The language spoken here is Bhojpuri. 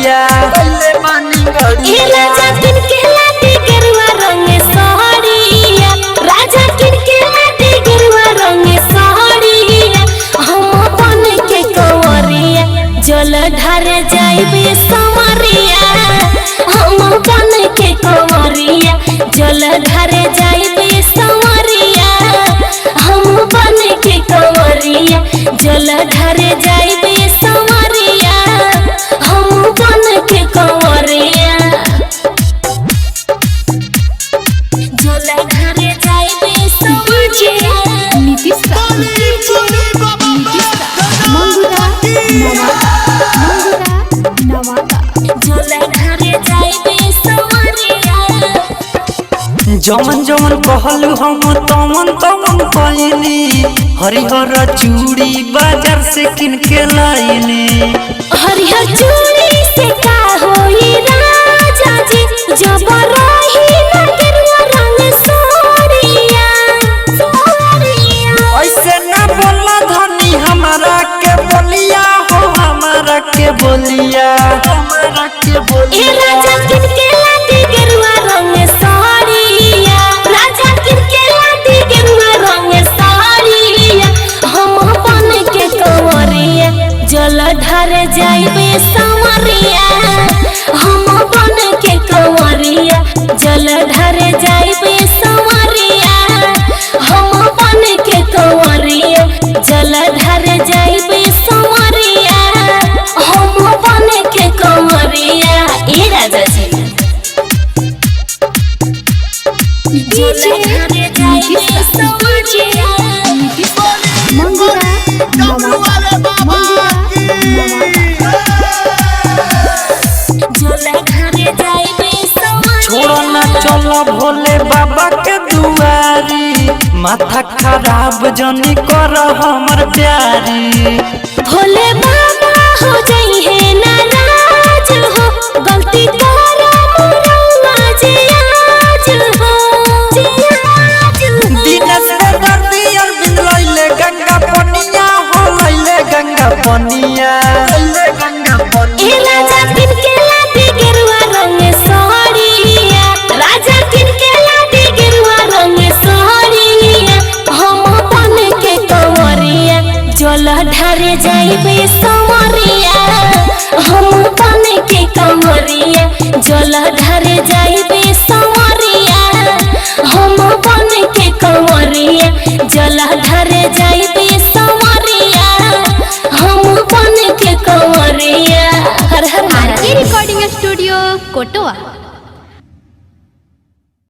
गड़िया राजा किन के लाती गेरुआ रंग साड़िया राजा किन के लाती गेरुआ रंग साड़िया हम बन के कंवरिया जल ढार जाइबे संवरिया हम बन के कंवरिया जल ढार जाइबे संवरिया हम बन के कंवरिया जल ढार जाइबे संवरिया हम बन के कंवरिया जल ढार जाइबे संवरिया जमन जमन कहलू हम तमन तमन कइनी हरिहर चूड़ी बाजार से किन के लाइनी हरिहर चूड़ी से का होई राजा जी जब रही न गेरुआ रंग साड़िया ऐसे ना बोला धनी हमारा के बोलिया हो हमारा के बोलिया ए राजा किन के लाती गेरुआ रंग साड़िया राजा किन के लाती गेरुआ रंग साड़िया हम बन के कंवरिया जल ढार जाइबे संवरिया हम बन के कंवरिया जल ढार जाइबे संवरिया हम बन के कंवरिया जल ढार जाइबे संवरिया हम बन के कंवरिया ए राजा जी जल ढार जाइबे संवरिया छोड़ो ना चलो भोले बाबा के दुआरी माथा खराब जनी कर हमर प्यारी भोले बाबा हो जाई है नाराज हो गलती करो मुरवा जे आज हो दिनेश पे दर्दी और बिन लइले गंगा पनिया हो लइले गंगा पनिया ए राजा किन के लाती गेरुआ रंग साड़िया राजा किन के लाती गेरुआ रंग साड़िया हम बन के कंवरिया जल ढार जाइबे संवरिया हम बन के कंवरिया जल ढार जाइबे संवरिया हम बन के कंवरिया जल ढार जाइबे संवरिया हम बन के कंवरिया हर हर रिकॉर्डिंग स्टूडियो कोटवा।